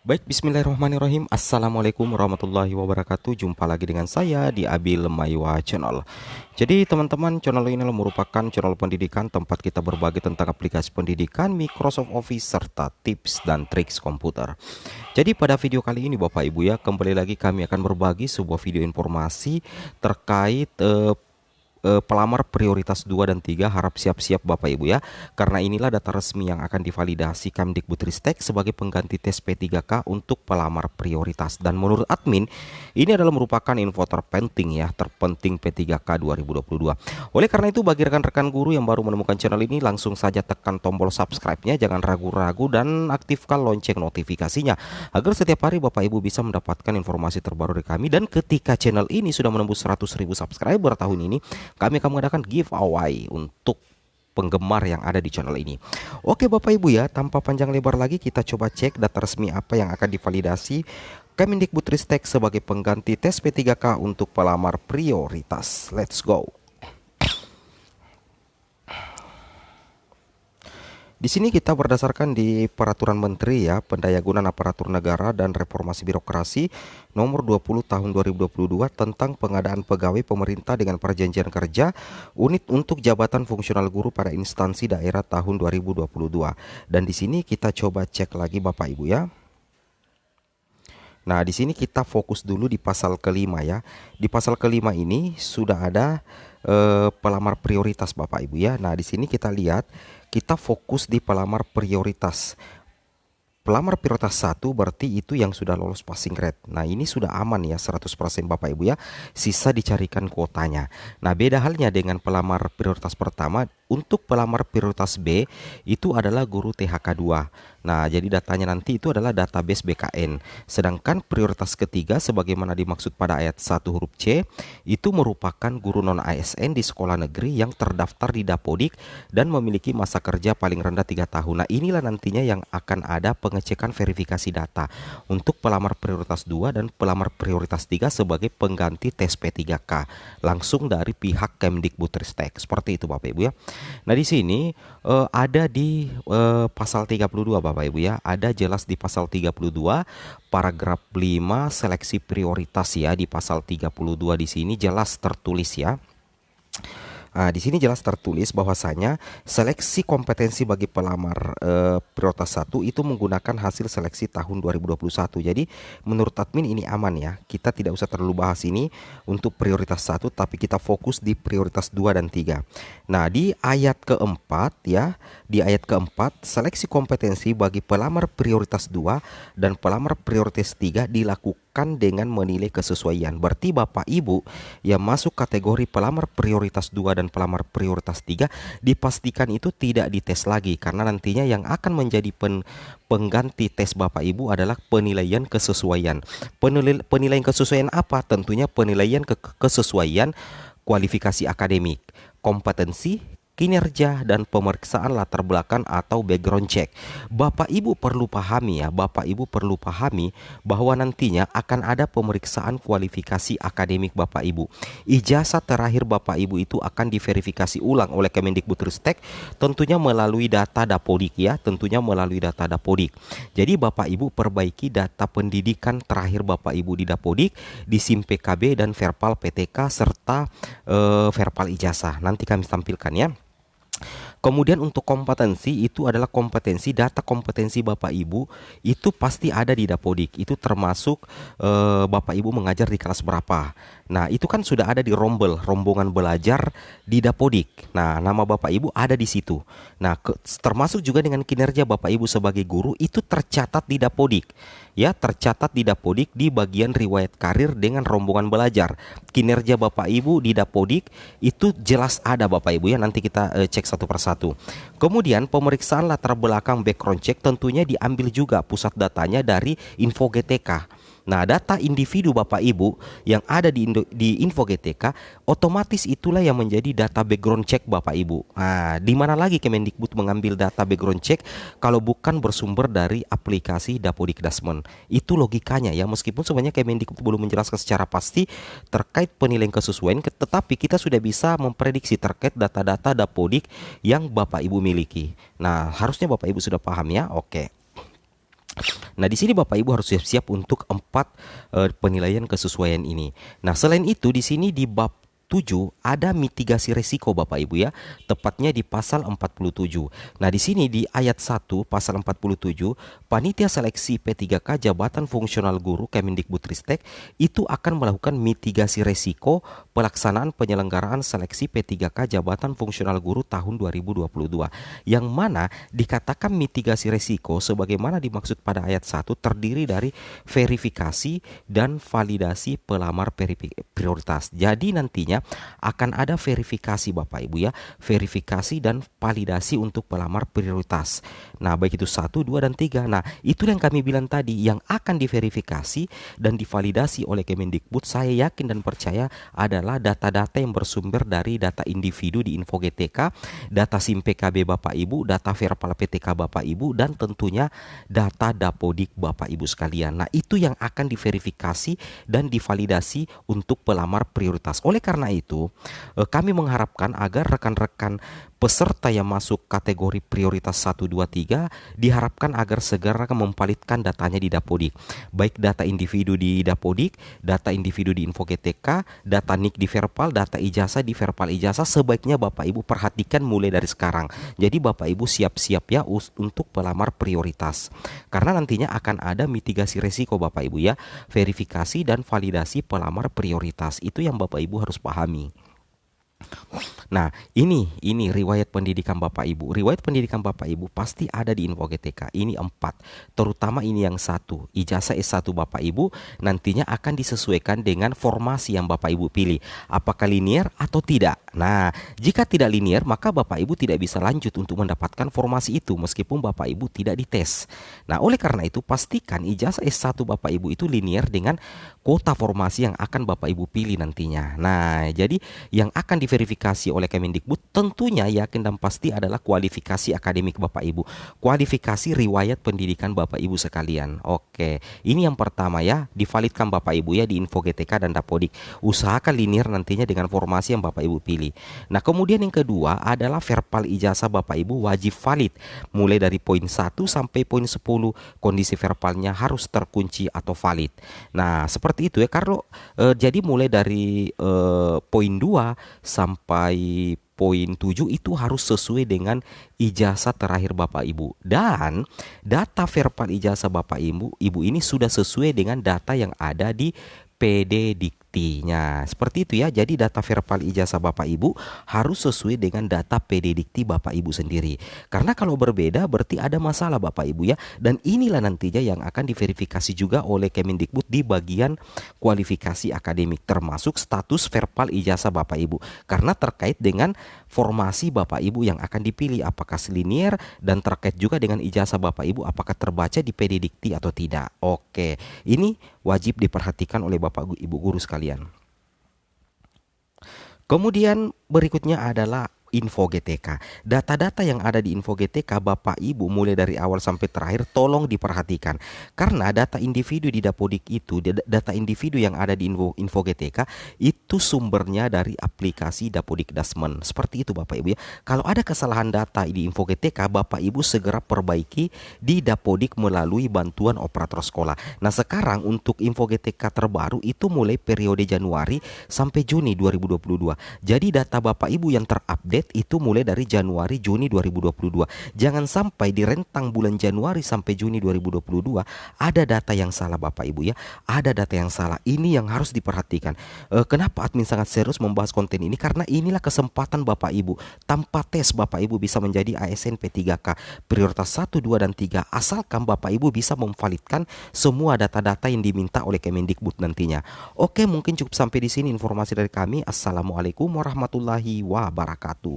Baik, bismillahirrahmanirrahim. Assalamualaikum warahmatullahi wabarakatuh. Jumpa lagi dengan saya di Abil Maywa Channel. Jadi teman-teman, channel ini merupakan channel pendidikan tempat kita berbagi tentang aplikasi pendidikan, Microsoft Office, serta tips dan triks komputer. Jadi pada video kali ini Bapak Ibu ya, kembali lagi kami akan berbagi sebuah video informasi terkait pelamar prioritas 2 dan 3. Harap siap-siap Bapak Ibu ya, karena inilah data resmi yang akan divalidasi Kemdikbudristek sebagai pengganti tes P3K untuk pelamar prioritas. Dan menurut admin, ini adalah merupakan info terpenting ya, terpenting P3K 2022. Oleh karena itu, bagi rekan-rekan guru yang baru menemukan channel ini, langsung saja tekan tombol subscribe-nya, jangan ragu-ragu, dan aktifkan lonceng notifikasinya agar setiap hari Bapak Ibu bisa mendapatkan informasi terbaru dari kami. Dan ketika channel ini sudah menembus 100.000 subscriber tahun ini, kami akan mengadakan giveaway untuk penggemar yang ada di channel ini. Oke Bapak Ibu ya, tanpa panjang lebar lagi kita coba cek data resmi apa yang akan divalidasi Kemdikbudristek sebagai pengganti tes P3K untuk pelamar prioritas. Let's go. Di sini kita berdasarkan di Peraturan Menteri ya, Pendayagunaan Aparatur Negara dan Reformasi Birokrasi Nomor 20 Tahun 2022 tentang pengadaan pegawai pemerintah dengan perjanjian kerja unit untuk jabatan fungsional guru pada instansi daerah tahun 2022. Dan di sini kita coba cek lagi Bapak Ibu ya. Nah, di sini kita fokus dulu di pasal kelima ya. Di pasal kelima ini sudah ada pelamar prioritas Bapak Ibu ya. Nah, di sini kita lihat, kita fokus di pelamar prioritas. Pelamar prioritas 1 berarti itu yang sudah lolos passing grade. Nah, ini sudah aman ya 100% Bapak Ibu ya. Sisa dicarikan kuotanya. Nah, beda halnya dengan pelamar prioritas pertama. Untuk pelamar prioritas B itu adalah guru THK 2. Nah, jadi datanya nanti itu adalah database BKN. Sedangkan prioritas ketiga sebagaimana dimaksud pada ayat 1 huruf C itu merupakan guru non ASN di sekolah negeri yang terdaftar di Dapodik dan memiliki masa kerja paling rendah 3 tahun. Nah, inilah nantinya yang akan ada pengecekan verifikasi data untuk pelamar prioritas 2 dan pelamar prioritas 3 sebagai pengganti tes P3K langsung dari pihak Kemdikbudristek. Seperti itu Bapak Ibu ya. Nah, di sini ada di pasal 32 Bapak Ibu ya. Ada jelas di pasal 32 paragraf 5 seleksi prioritas ya, di pasal 32 di sini jelas tertulis ya. Nah, di sini jelas tertulis bahwasanya seleksi kompetensi bagi pelamar prioritas 1 itu menggunakan hasil seleksi tahun 2021. Jadi menurut admin ini aman ya. Kita tidak usah terlalu bahas ini untuk prioritas 1, tapi kita fokus di prioritas 2 dan 3. Nah, di ayat keempat ya, di ayat keempat seleksi kompetensi bagi pelamar prioritas 2 dan pelamar prioritas 3 dilakukan dengan menilai kesesuaian. Berarti Bapak Ibu yang masuk kategori pelamar prioritas 2 dan pelamar prioritas 3 dipastikan itu tidak dites lagi, karena nantinya yang akan menjadi pengganti tes Bapak Ibu adalah penilaian kesesuaian. Penilaian kesesuaian apa? Tentunya penilaian kesesuaian kualifikasi akademik, kompetensi, kinerja, dan pemeriksaan latar belakang atau background check. Bapak Ibu perlu pahami ya, Bapak Ibu perlu pahami bahwa nantinya akan ada pemeriksaan kualifikasi akademik Bapak Ibu. Ijazah terakhir Bapak Ibu itu akan diverifikasi ulang oleh Kemendikbudristek, tentunya melalui data Dapodik ya, tentunya melalui data Dapodik. Jadi Bapak Ibu perbaiki data pendidikan terakhir Bapak Ibu di Dapodik, di SIM PKB dan Verpal PTK serta Verpal ijazah. Nanti kami tampilkan ya. Kemudian untuk kompetensi itu adalah kompetensi, data kompetensi Bapak Ibu itu pasti ada di Dapodik. Itu termasuk Bapak Ibu mengajar di kelas berapa. Nah, itu kan sudah ada di rombongan belajar di Dapodik. Nah, nama Bapak Ibu ada di situ. Nah, termasuk juga dengan kinerja Bapak Ibu sebagai guru itu tercatat di Dapodik. Ya, tercatat di Dapodik di bagian riwayat karir dengan rombongan belajar. Kinerja Bapak Ibu di Dapodik itu jelas ada Bapak Ibu ya. Nanti kita cek satu persatu. Kemudian pemeriksaan latar belakang background check tentunya diambil juga pusat datanya dari Info GTK. Nah, data individu Bapak Ibu yang ada di Info GTK otomatis itulah yang menjadi data background check Bapak Ibu. Nah, di mana lagi Kemendikbud mengambil data background check kalau bukan bersumber dari aplikasi Dapodikdasmen. Itu logikanya ya, meskipun sebenarnya Kemendikbud belum menjelaskan secara pasti terkait penilaian kesesuaian, tetapi kita sudah bisa memprediksi terkait data-data Dapodik yang Bapak Ibu miliki. Nah, harusnya Bapak Ibu sudah paham ya. Oke. Nah, di sini Bapak Ibu harus siap-siap untuk empat penilaian kesesuaian ini. Nah, selain itu di sini di bab 7 ada mitigasi resiko Bapak Ibu ya, tepatnya di pasal 47. Nah, di sini di ayat 1 pasal 47, panitia seleksi P3K Jabatan Fungsional Guru Kemendikbudristek itu akan melakukan mitigasi resiko pelaksanaan penyelenggaraan seleksi P3K Jabatan Fungsional Guru tahun 2022. Yang mana dikatakan mitigasi resiko sebagaimana dimaksud pada ayat 1 terdiri dari verifikasi dan validasi pelamar prioritas. Jadi nantinya akan ada verifikasi Bapak Ibu ya, verifikasi dan validasi untuk pelamar prioritas. Nah, baik itu 1, 2, dan 3. Nah, itu yang kami bilang tadi, yang akan diverifikasi dan divalidasi oleh Kemendikbud, saya yakin dan percaya adalah data-data yang bersumber dari data individu di Info GTK, data SIM PKB Bapak Ibu, data Verpal PTK Bapak Ibu, dan tentunya data Dapodik Bapak Ibu sekalian. Nah, itu yang akan diverifikasi dan divalidasi untuk pelamar prioritas. Oleh karena itu, kami mengharapkan agar rekan-rekan peserta yang masuk kategori prioritas 1, 2, 3 diharapkan agar segera memvalidkan datanya di Dapodik. Baik data individu di Dapodik, data individu di Info GTK, data NIK di Verpal, data ijazah di Verpal ijazah, sebaiknya Bapak Ibu perhatikan mulai dari sekarang. Jadi Bapak Ibu siap-siap ya untuk pelamar prioritas. Karena nantinya akan ada mitigasi resiko Bapak Ibu ya, verifikasi dan validasi pelamar prioritas. Itu yang Bapak Ibu harus pahami. Nah, ini riwayat pendidikan Bapak Ibu. Riwayat pendidikan Bapak Ibu pasti ada di Info GTK. Ini 4, terutama ini yang 1, ijazah S1 Bapak Ibu nantinya akan disesuaikan dengan formasi yang Bapak Ibu pilih. Apakah linear atau tidak? Nah, jika tidak linear, maka Bapak Ibu tidak bisa lanjut untuk mendapatkan formasi itu meskipun Bapak Ibu tidak dites. Nah, oleh karena itu pastikan ijazah S1 Bapak Ibu itu linear dengan kuota formasi yang akan Bapak Ibu pilih nantinya. Nah, jadi yang akan diverifikasi oleh Kemendikbud tentunya yakin dan pasti adalah kualifikasi akademik Bapak Ibu, kualifikasi riwayat pendidikan Bapak Ibu sekalian. Oke, ini yang pertama ya, divalidkan Bapak Ibu ya di Info GTK dan Dapodik. Usahakan linear nantinya dengan formasi yang Bapak Ibu pilih. Nah, kemudian yang kedua adalah Verpal ijazah Bapak Ibu wajib valid. Mulai dari poin 1 sampai poin 10 kondisi verpalnya harus terkunci atau valid. Nah, seperti itu ya. Kalau jadi mulai dari poin 2 sampai poin 7 itu harus sesuai dengan ijazah terakhir Bapak Ibu. Dan data Verpal ijazah Bapak Ibu ini sudah sesuai dengan data yang ada di PD Diktinya. Seperti itu ya. Jadi data Verpal ijazah Bapak Ibu harus sesuai dengan data PD Dikti Bapak Ibu sendiri. Karena kalau berbeda berarti ada masalah Bapak Ibu ya. Dan inilah nantinya yang akan diverifikasi juga oleh Kemendikbud di bagian kualifikasi akademik, termasuk status Verpal ijazah Bapak Ibu. Karena terkait dengan formasi Bapak Ibu yang akan dipilih, apakah linear, dan terkait juga dengan ijazah Bapak Ibu apakah terbaca di PD Dikti atau tidak. Oke, ini wajib diperhatikan oleh Bapak Ibu guru sekalian. Kemudian berikutnya adalah Info GTK. Data-data yang ada di Info GTK Bapak Ibu mulai dari awal sampai terakhir tolong diperhatikan. Karena data individu di Dapodik itu, data individu yang ada di Info GTK itu sumbernya dari aplikasi Dapodik Dasmen. Seperti itu Bapak Ibu ya. Kalau ada kesalahan data di Info GTK, Bapak Ibu segera perbaiki di Dapodik melalui bantuan operator sekolah. Nah, sekarang untuk Info GTK terbaru itu mulai periode Januari sampai Juni 2022. Jadi data Bapak Ibu yang terupdate itu mulai dari Januari Juni 2022. Jangan sampai di rentang bulan Januari sampai Juni 2022 ada data yang salah Bapak Ibu ya. Ada data yang salah. Ini yang harus diperhatikan. Kenapa admin sangat serius membahas konten ini? Karena inilah kesempatan Bapak Ibu. Tanpa tes Bapak Ibu bisa menjadi ASN P3K prioritas 1, 2, dan 3 asalkan Bapak Ibu bisa memvalidkan semua data-data yang diminta oleh Kemendikbud nantinya. Oke, mungkin cukup sampai di sini informasi dari kami. Assalamualaikum warahmatullahi wabarakatuh.